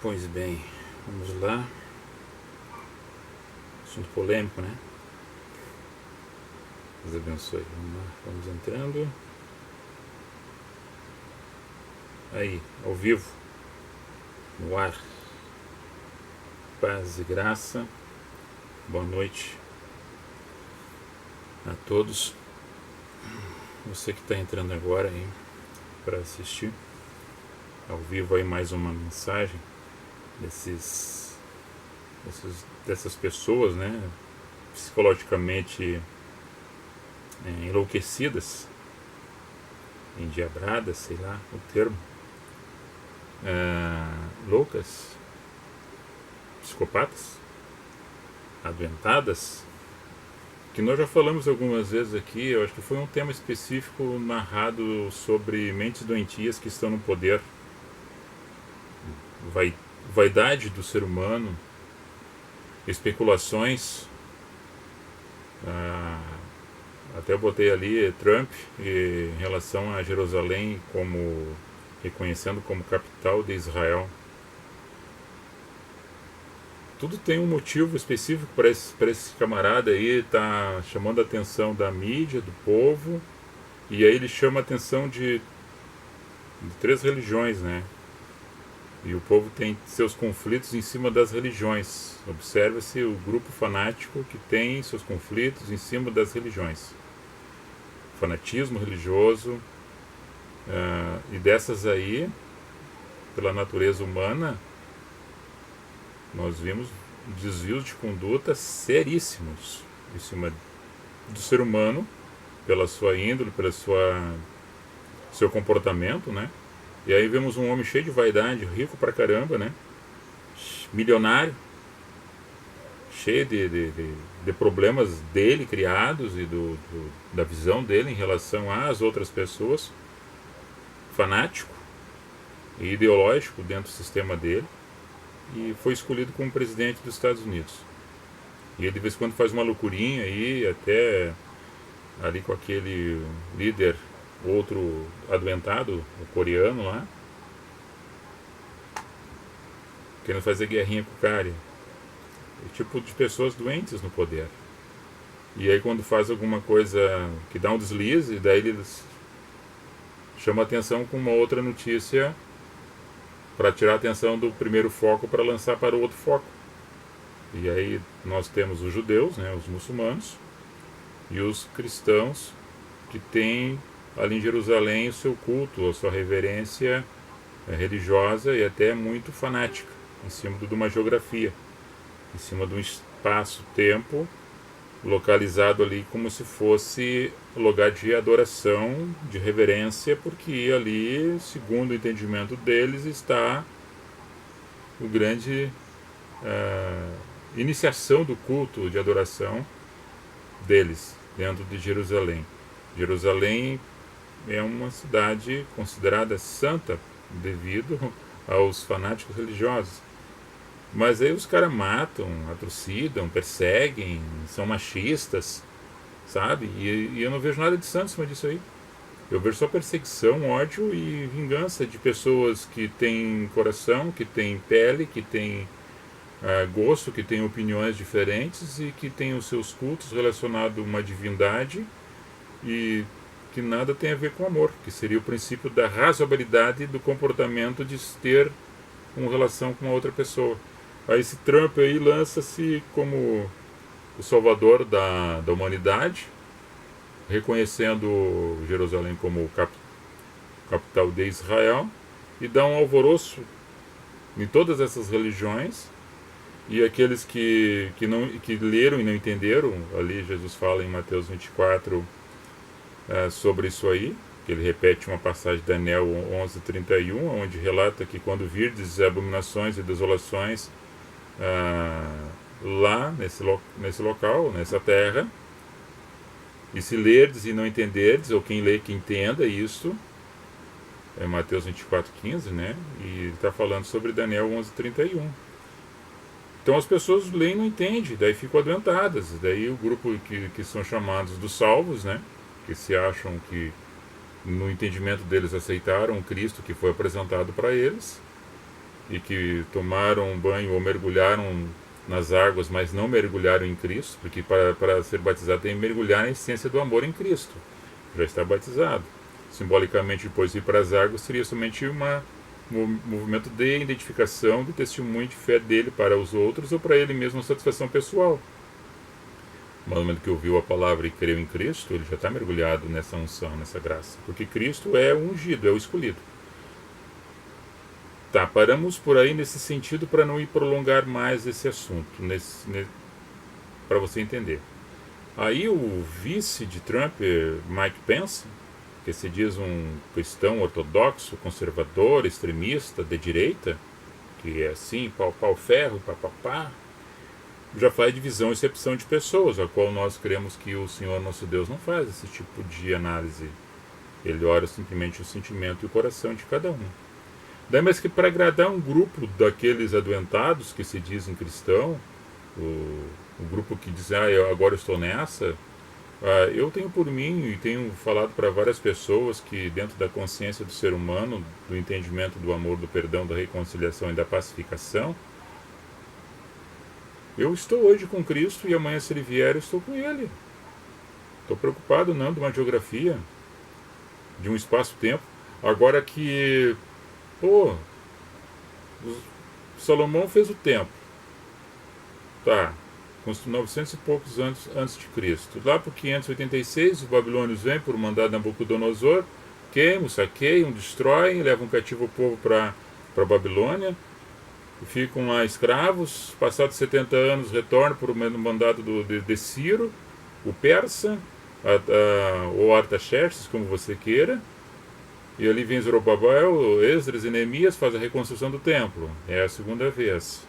Pois bem, vamos lá. Assunto polêmico, né? Deus abençoe. Vamos lá, vamos entrando. Aí, ao vivo, no ar. Paz e graça. Boa noite a todos. Você que está entrando agora aí para assistir ao vivo aí mais uma mensagem dessas pessoas, né, psicologicamente enlouquecidas, endiabradas, sei lá o termo, loucas, psicopatas, adoentadas, que nós já falamos algumas vezes aqui. Eu acho que foi um tema específico narrado sobre mentes doentias que estão no poder, vaidade do ser humano, especulações. Até eu botei ali Trump em relação a Jerusalém como reconhecendo como capital de Israel. Tudo tem um motivo específico para esse camarada aí, tá chamando a atenção da mídia, do povo, e aí ele chama a atenção de 3 religiões, né? E o povo tem seus conflitos em cima das religiões. Observa-se o grupo fanático que tem seus conflitos em cima das religiões. Fanatismo religioso, e dessas aí, pela natureza humana, nós vimos desvios de conduta seríssimos em cima do ser humano, pela sua índole, pelo seu comportamento, né? E aí vemos um homem cheio de vaidade, rico pra caramba, né? Milionário, cheio de problemas dele criados e da visão dele em relação às outras pessoas, fanático e ideológico dentro do sistema dele, e foi escolhido como presidente dos Estados Unidos. E ele de vez em quando faz uma loucurinha aí, até ali com aquele líder, outro adoentado, o coreano lá, querendo fazer guerrinha com o cara. Tipo de pessoas doentes no poder. E aí quando faz alguma coisa que dá um deslize, daí eles chamam a atenção com uma outra notícia para tirar a atenção do primeiro foco para lançar para o outro foco. E aí nós temos os judeus, né, os muçulmanos, e os cristãos que têm ali em Jerusalém o seu culto, a sua reverência religiosa e até muito fanática, em cima de uma geografia, em cima de um espaço-tempo localizado ali como se fosse lugar de adoração, de reverência, porque ali, segundo o entendimento deles, está o grande iniciação do culto de adoração deles, dentro de Jerusalém. Jerusalém é uma cidade considerada santa devido aos fanáticos religiosos. Mas aí os caras matam, atrocidam, perseguem, são machistas, sabe? E eu não vejo nada de santo em cima disso aí. Eu vejo só perseguição, ódio e vingança de pessoas que têm coração, que têm pele, que têm gosto, que têm opiniões diferentes e que têm os seus cultos relacionados a uma divindade e que nada tem a ver com amor, que seria o princípio da razoabilidade do comportamento de ter uma relação com uma outra pessoa. Aí esse Trump aí lança-se como o salvador da humanidade, reconhecendo Jerusalém como capital de Israel, e dá um alvoroço em todas essas religiões, e aqueles que leram e não entenderam, ali Jesus fala em Mateus 24 sobre isso aí, que ele repete uma passagem de Daniel 11:31, onde relata que quando virdes abominações e desolações lá nesse local, nessa terra, e se lerdes e não entenderdes, ou quem lê que entenda isso, é Mateus 24:15, né? E está falando sobre Daniel 11:31. Então as pessoas leem e não entendem, daí ficam adoentadas. Daí o grupo que são chamados dos salvos, né? Que se acham que no entendimento deles aceitaram o Cristo que foi apresentado para eles, e que tomaram um banho ou mergulharam nas águas, mas não mergulharam em Cristo, porque para ser batizado tem que mergulhar na essência do amor em Cristo, já está batizado. Simbolicamente, depois de ir para as águas, seria somente um movimento de identificação, de testemunho de fé dele para os outros ou para ele mesmo, uma satisfação pessoal. No momento que ouviu a palavra e creu em Cristo, ele já está mergulhado nessa unção, nessa graça, porque Cristo é o ungido, é o escolhido. Tá, paramos por aí nesse sentido para não ir prolongar mais esse assunto, para você entender. Aí o vice de Trump, Mike Pence, que se diz um cristão ortodoxo, conservador, extremista, de direita, que é assim, pau, ferro, papapá, já faz divisão e excepção de pessoas, a qual nós cremos que o Senhor nosso Deus não faz esse tipo de análise. Ele olha simplesmente o sentimento e o coração de cada um. Daí, mas que para agradar um grupo daqueles adoentados que se dizem cristão, o grupo que diz, eu agora estou nessa, eu tenho por mim e tenho falado para várias pessoas que dentro da consciência do ser humano, do entendimento do amor, do perdão, da reconciliação e da pacificação, eu estou hoje com Cristo e amanhã se ele vier eu estou com ele. Estou preocupado não de uma geografia, de um espaço-tempo. Agora que Salomão fez o templo, tá, com 900 e poucos anos antes de Cristo. Lá por 586, os babilônios vêm por mandado de Nabucodonosor, queimam, saqueiam, destroem, levam cativo o povo para a Babilônia, ficam lá escravos. Passados 70 anos, retornam por mandado de Ciro, o persa, ou Artaxerxes, como você queira. E ali vem Zorobabel, Esdras e Neemias, faz a reconstrução do templo. É a segunda vez.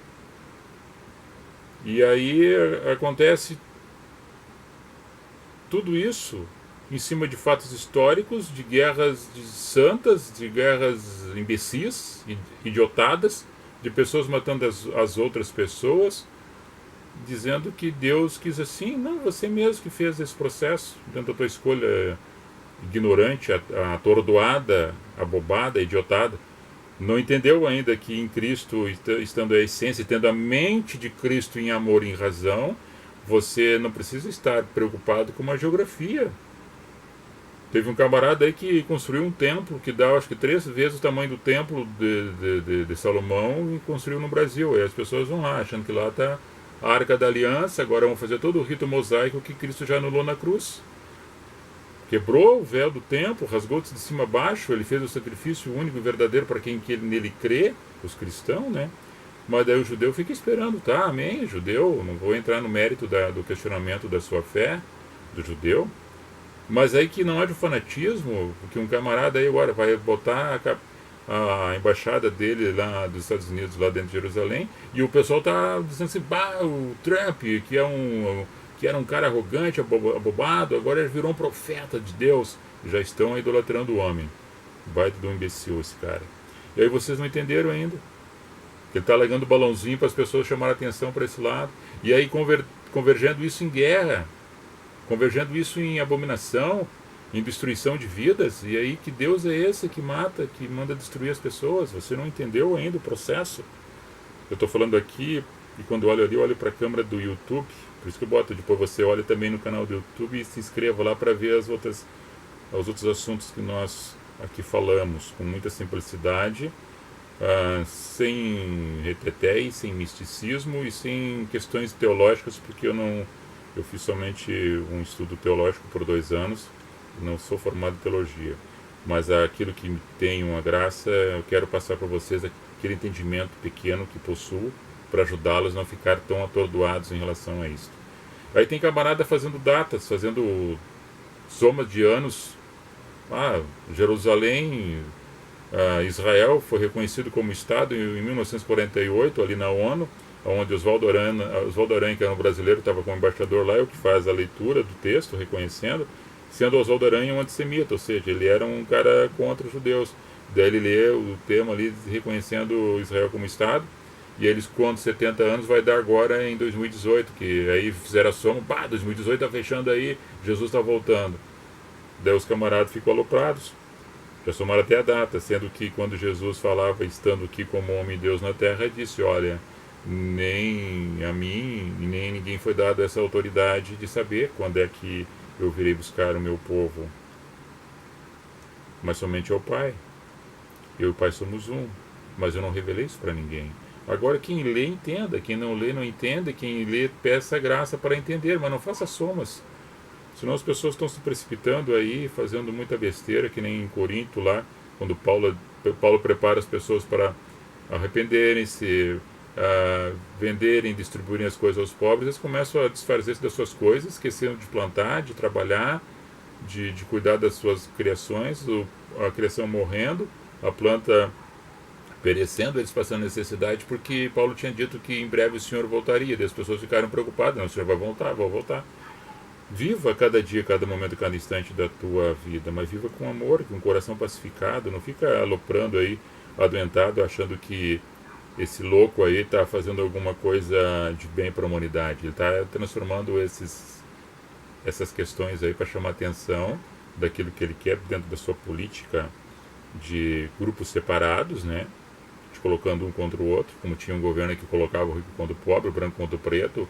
E aí acontece tudo isso em cima de fatos históricos, de guerras santas, de guerras imbecis, idiotadas, de pessoas matando as outras pessoas, dizendo que Deus quis assim. Não, você mesmo que fez esse processo, dentro da tua escolha ignorante, atordoada, abobada, idiotada. Não entendeu ainda que em Cristo, estando a essência, tendo a mente de Cristo em amor e em razão, você não precisa estar preocupado com uma geografia. Teve um camarada aí que construiu um templo que dá, acho que 3 vezes o tamanho do templo de Salomão, e construiu no Brasil. E as pessoas vão lá, achando que lá está a Arca da Aliança, agora vão fazer todo o rito mosaico que Cristo já anulou na cruz. Quebrou o véu do templo, rasgou-se de cima a baixo, ele fez o sacrifício único e verdadeiro para quem nele crê, os cristãos, né? Mas daí o judeu fica esperando, tá, amém, judeu, não vou entrar no mérito do questionamento da sua fé, do judeu, mas aí que não haja fanatismo, porque um camarada aí agora vai botar a embaixada dele lá dos Estados Unidos, lá dentro de Jerusalém, e o pessoal tá dizendo assim, o Trump, que era um cara arrogante, abobado, agora ele virou um profeta de Deus. Já estão idolatrando o homem. Baita do imbecil esse cara. E aí vocês não entenderam ainda. Ele está alegando balãozinho para as pessoas chamarem atenção para esse lado. E aí convergendo isso em guerra, convergendo isso em abominação, em destruição de vidas. E aí que Deus é esse que mata, que manda destruir as pessoas? Você não entendeu ainda o processo? Eu estou falando aqui, e quando eu olho ali, eu olho para a câmera do YouTube. Por isso que eu boto, depois você olha também no canal do YouTube e se inscreva lá para ver os outros assuntos que nós aqui falamos, com muita simplicidade, sem reteté, sem misticismo e sem questões teológicas, porque eu fiz somente um estudo teológico por 2 anos, não sou formado em teologia, mas aquilo que tem uma graça, eu quero passar para vocês aquele entendimento pequeno que possuo, para ajudá-los a não ficar tão atordoados em relação a isso. Aí tem camarada fazendo datas, fazendo somas de anos. Jerusalém, Israel foi reconhecido como Estado em 1948, ali na ONU, onde Oswaldo Aranha, que era um brasileiro, estava como embaixador lá, é o que faz a leitura do texto, reconhecendo, sendo Oswaldo Aranha um antissemita, ou seja, ele era um cara contra os judeus. Daí ele lê o tema ali, reconhecendo Israel como Estado. E eles, quando 70 anos, vai dar agora em 2018, que aí fizeram a soma, 2018 está fechando aí, Jesus está voltando. Daí os camaradas ficam aloprados. Já somaram até a data, sendo que quando Jesus falava, estando aqui como homem e Deus na terra, disse, olha, nem a mim, nem ninguém foi dado essa autoridade de saber quando é que eu virei buscar o meu povo, mas somente ao Pai. Eu e o Pai somos um, mas eu não revelei isso para ninguém. Agora quem lê, entenda, quem não lê, não entenda, quem lê, peça graça para entender, mas não faça somas. Senão as pessoas estão se precipitando aí, fazendo muita besteira, que nem em Corinto lá, quando Paulo prepara as pessoas para arrependerem-se, venderem, distribuírem as coisas aos pobres, eles começam a desfazer-se das suas coisas, esquecendo de plantar, de trabalhar, de cuidar das suas criações, a criação morrendo, a planta perecendo, eles passando necessidade, porque Paulo tinha dito que em breve o Senhor voltaria, e as pessoas ficaram preocupadas, não, o Senhor vai voltar, vai voltar. Viva cada dia, cada momento, cada instante da tua vida, mas viva com amor, com o coração pacificado, não fica aloprando aí, adoentado, achando que esse louco aí está fazendo alguma coisa de bem para a humanidade. Ele está transformando essas questões aí para chamar atenção daquilo que ele quer dentro da sua política de grupos separados, né? De colocando um contra o outro, como tinha um governo que colocava o rico contra o pobre, o branco contra o preto,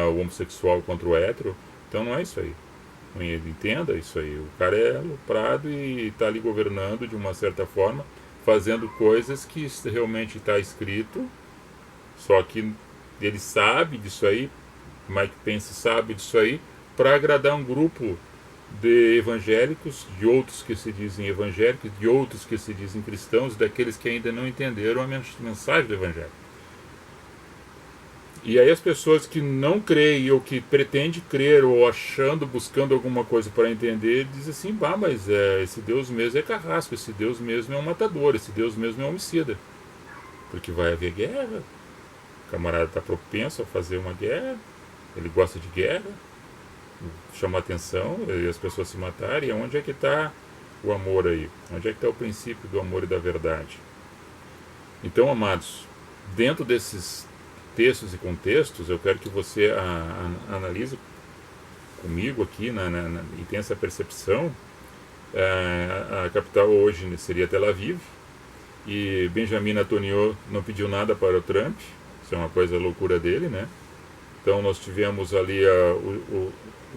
o homossexual contra o hétero. Então não é isso aí. Entenda isso aí. O cara é aloprado e está ali governando de uma certa forma, fazendo coisas que realmente está escrito, só que ele sabe disso aí, Mike Pence sabe disso aí, para agradar um grupo de evangélicos, de outros que se dizem evangélicos, de outros que se dizem cristãos, daqueles que ainda não entenderam a mensagem do evangelho. E aí as pessoas que não creem ou que pretendem crer ou achando, buscando alguma coisa para entender, dizem assim, bah, mas esse Deus mesmo é carrasco, esse Deus mesmo é um matador, esse Deus mesmo é um homicida. Porque vai haver guerra, o camarada está propenso a fazer uma guerra, ele gosta de guerra, chama atenção, e as pessoas se matarem, e onde é que está o amor aí? Onde é que está o princípio do amor e da verdade? Então, amados, dentro desses textos e contextos, eu quero que você analise comigo aqui e tenha essa percepção. A capital hoje seria Tel Aviv, e Benjamin Netanyahu não pediu nada para o Trump, isso é uma coisa loucura dele, né? Então nós tivemos ali o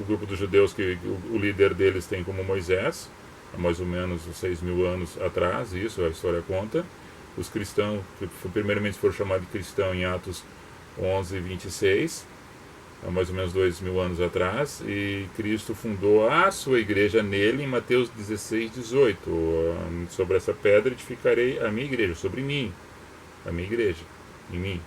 grupo dos judeus, que o líder deles tem como Moisés, há mais ou menos 6.000 anos atrás, isso a história conta. Os cristãos, que primeiramente foram chamados de cristão em Atos 11:26, há mais ou menos 2.000 anos atrás, e Cristo fundou a sua igreja nele em Mateus 16:18. Sobre essa pedra edificarei a minha igreja, sobre mim, a minha igreja, em mim.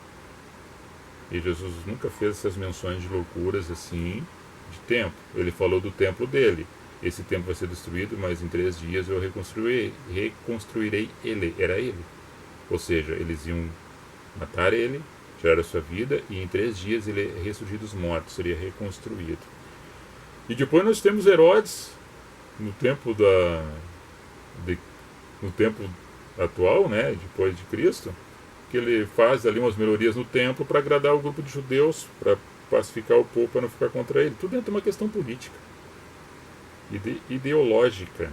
E Jesus nunca fez essas menções de loucuras assim, de templo. Ele falou do templo dele. Esse templo vai ser destruído, mas em 3 dias eu reconstruirei ele. Era ele. Ou seja, eles iam matar ele, tirar a sua vida, e em 3 dias ele é ressurgir dos mortos, seria reconstruído. E depois nós temos Herodes, no tempo no tempo atual, né, depois de Cristo, que ele faz ali umas melhorias no templo para agradar o grupo de judeus, para pacificar o povo, para não ficar contra ele. Tudo dentro de uma questão política, ideológica.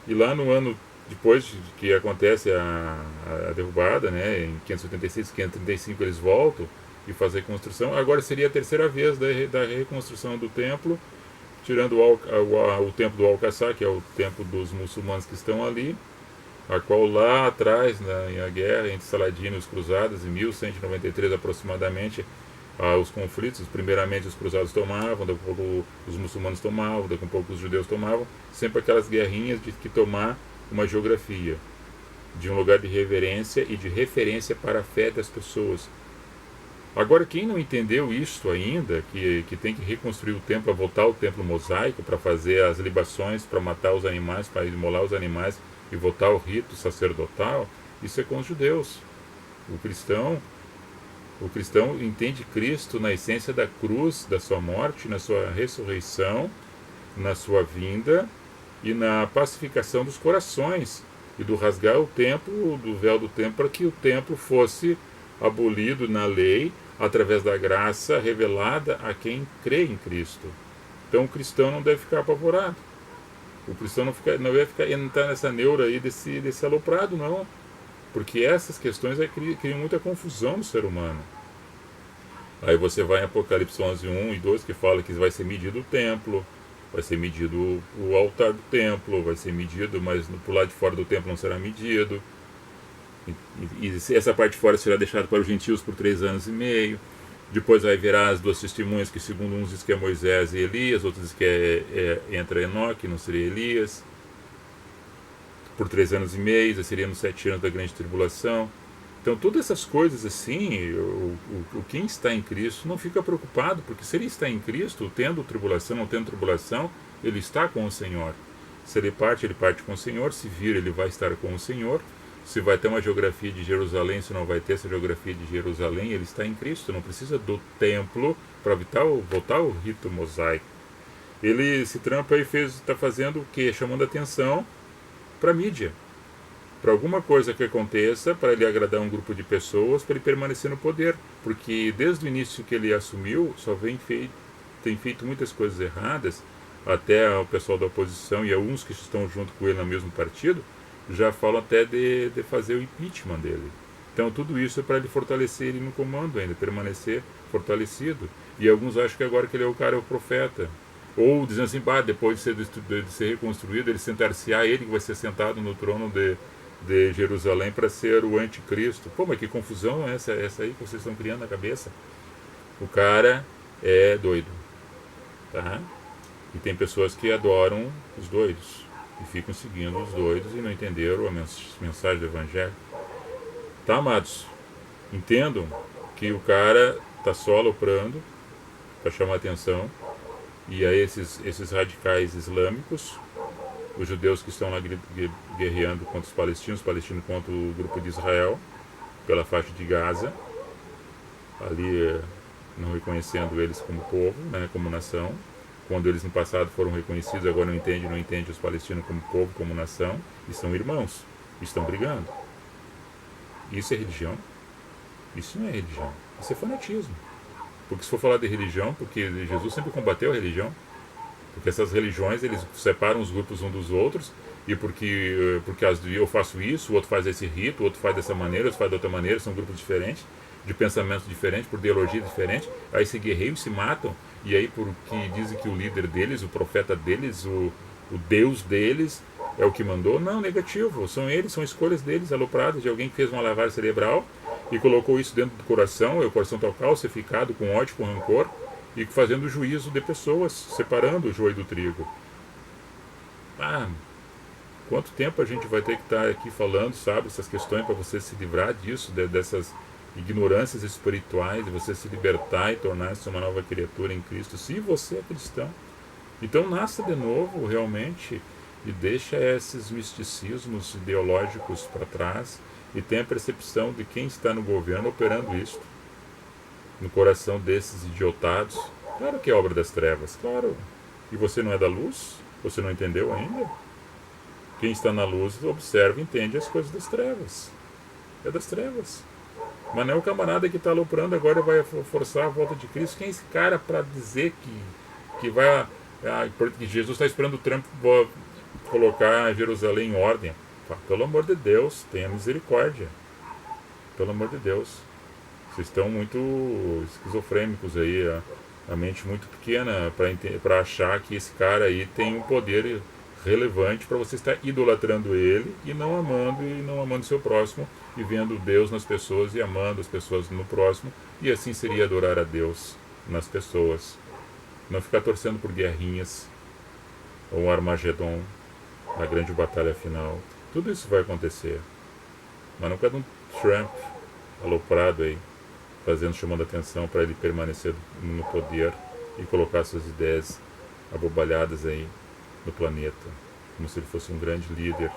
E lá no ano depois que acontece a derrubada, né, em 586, 535 eles voltam e fazem a reconstrução. Agora seria a terceira vez da reconstrução do templo, tirando o templo do Al-Aqsa, que é o templo dos muçulmanos que estão ali, a qual lá atrás, na guerra entre Saladino e os cruzados, em 1193 aproximadamente, os conflitos, primeiramente os cruzados tomavam, daqui a pouco os muçulmanos tomavam, daqui a pouco os judeus tomavam, sempre aquelas guerrinhas de que tomar uma geografia, de um lugar de reverência e de referência para a fé das pessoas. Agora, quem não entendeu isso ainda, que tem que reconstruir o templo, para voltar ao templo mosaico, para fazer as libações, para matar os animais, para imolar os animais e voltar ao rito sacerdotal, isso é com os judeus. O cristão entende Cristo na essência da cruz, da sua morte, na sua ressurreição, na sua vinda e na pacificação dos corações e do rasgar o templo, do véu do templo, para que o templo fosse abolido na lei através da graça revelada a quem crê em Cristo. Então o cristão não deve ficar apavorado. O cristão não ia entrar nessa neura aí desse aloprado, não. Porque essas questões criam muita confusão no ser humano. Aí você vai em Apocalipse 11, 1 e 2, que fala que vai ser medido o templo, vai ser medido o altar do templo, vai ser medido, mas pro lado de fora do templo não será medido. E essa parte de fora será deixada para os gentios por 3 anos e meio. Depois vai virar as duas testemunhas, que segundo uns diz que é Moisés e Elias, outros diz que entra Enoque, não seria Elias, por 3 anos e meio, seria nos 7 anos da grande tribulação. Então todas essas coisas assim, quem está em Cristo não fica preocupado, porque se ele está em Cristo, tendo tribulação, não tendo tribulação, ele está com o Senhor. Se ele parte com o Senhor, se vir, ele vai estar com o Senhor. Se vai ter uma geografia de Jerusalém, se não vai ter essa geografia de Jerusalém, ele está em Cristo, não precisa do templo para voltar ao rito mosaico. Ele, esse Trump aí está fazendo o quê? Chamando atenção para a mídia, para alguma coisa que aconteça, para ele agradar um grupo de pessoas, para ele permanecer no poder, porque desde o início que ele assumiu, tem feito muitas coisas erradas, até o pessoal da oposição e alguns que estão junto com ele no mesmo partido, já falam até de fazer o impeachment dele. Então tudo isso é para ele fortalecer ele no comando ainda, permanecer fortalecido. E alguns acham que agora que ele é o cara, é o profeta. Ou dizendo assim, depois de ser reconstruído, ele sentar-se-á, ele que vai ser sentado no trono de Jerusalém para ser o anticristo. Pô, mas que confusão é essa aí que vocês estão criando na cabeça? O cara é doido, tá? E tem pessoas que adoram os doidos e ficam seguindo os doidos e não entenderam a mensagem do Evangelho. Tá, amados? Entendam que o cara está só aloprando para chamar atenção, e aí esses radicais islâmicos, os judeus que estão lá guerreando contra os palestinos contra o grupo de Israel, pela faixa de Gaza, ali não reconhecendo eles como povo, né, como nação, quando eles no passado foram reconhecidos, agora não entende os palestinos como povo, como nação, e são irmãos, estão brigando. Isso é religião? Isso não é religião, isso é fanatismo. Porque se for falar de religião, porque Jesus sempre combateu a religião, porque essas religiões, eles separam os grupos uns dos outros, e porque eu faço isso, o outro faz esse rito, o outro faz dessa maneira, o outro faz de outra maneira, são grupos diferentes, de pensamentos diferentes, por ideologia diferente, aí se guerreiam, se matam, e aí porque dizem que o líder deles, o profeta deles, o Deus deles é o que mandou. Não, negativo, são eles, são escolhas deles, alopradas, de alguém que fez uma lavagem cerebral e colocou isso dentro do coração, e o coração está calcificado, com ódio, com rancor, e fazendo juízo de pessoas, separando o joio do trigo. Quanto tempo a gente vai ter que estar aqui falando, sabe, essas questões para você se livrar disso, dessas ignorâncias espirituais, de você se libertar e tornar-se uma nova criatura em Cristo, se você é cristão. Então nasça de novo realmente e deixa esses misticismos ideológicos para trás e tenha a percepção de quem está no governo operando isto no coração desses idiotados. Claro que é obra das trevas, claro. E você não é da luz? Você não entendeu ainda? Quem está na luz observa e entende as coisas das trevas. É das trevas. Mas não é o camarada que está aloprando agora vai forçar a volta de Cristo. Quem é esse cara para dizer que Jesus está esperando o Trump colocar Jerusalém em ordem? Pelo amor de Deus, tenha misericórdia. Pelo amor de Deus. Vocês estão muito esquizofrênicos aí, a mente muito pequena para achar que esse cara aí tem um poder relevante para você estar idolatrando ele e não amando o seu próximo e vendo Deus nas pessoas e amando as pessoas no próximo, e assim seria adorar a Deus nas pessoas. Não ficar torcendo por guerrinhas ou Armagedon, a grande batalha final. Tudo isso vai acontecer, mas não cada um Trump aloprado aí, chamando atenção para ele permanecer no poder e colocar suas ideias abobalhadas aí no planeta, como se ele fosse um grande líder,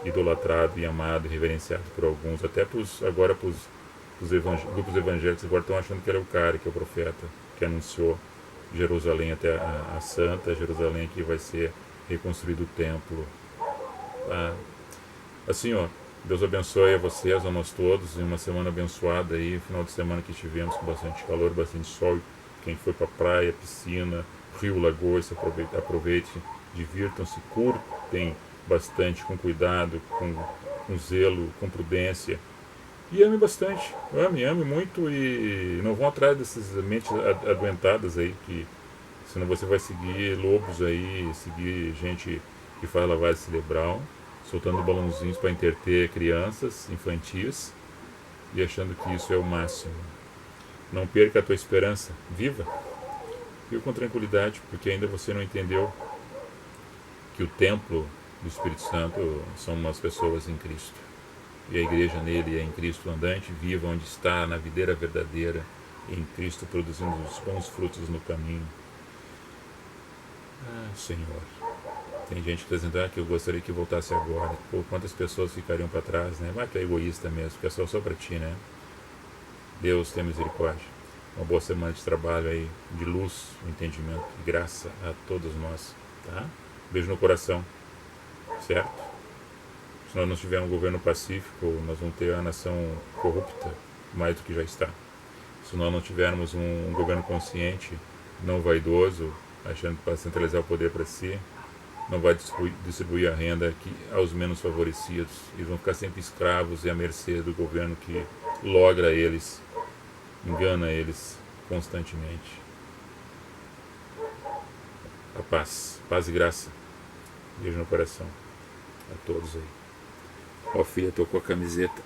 idolatrado e amado e reverenciado por alguns, até agora para os grupos evangélicos agora estão achando que ele é o cara, que é o profeta, que anunciou Jerusalém até a Santa Jerusalém, que vai ser reconstruído o templo. Assim, Deus abençoe a vocês, a nós todos, em uma semana abençoada aí, final de semana que tivemos com bastante calor, bastante sol. Quem foi para praia, piscina, rio, lagoa, aproveite divirtam-se, curtem bastante, com cuidado, com zelo, com prudência. E ame bastante, ame muito e não vão atrás dessas mentes adoentadas aí, que senão você vai seguir lobos aí, seguir gente que faz lavagem cerebral, soltando balãozinhos para entreter crianças infantis e achando que isso é o máximo. Não perca a tua esperança, viva com tranquilidade, porque ainda você não entendeu que o templo do Espírito Santo são as pessoas em Cristo. E a igreja nele é em Cristo andante, viva onde está, na videira verdadeira, em Cristo produzindo os bons frutos no caminho. Senhor, tem gente que está dizendo que eu gostaria que voltasse agora. Pô, quantas pessoas ficariam para trás, né? Mas tu é egoísta mesmo, que é só para ti, né? Deus tem misericórdia. Uma boa semana de trabalho aí, de luz, entendimento e graça a todos nós, tá? Beijo no coração, certo? Se nós não tivermos um governo pacífico, nós vamos ter a nação corrupta, mais do que já está. Se nós não tivermos um governo consciente, não vaidoso, achando que vai centralizar o poder para si, não vai distribuir a renda aqui aos menos favorecidos. Eles vão ficar sempre escravos e à mercê do governo que logra eles, engana eles constantemente. A paz, paz e graça. Beijo no coração a todos aí. Ó, filha, tô com a camiseta.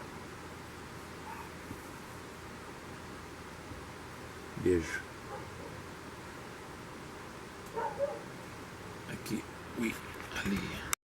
Beijo. Aqui, ui, ali.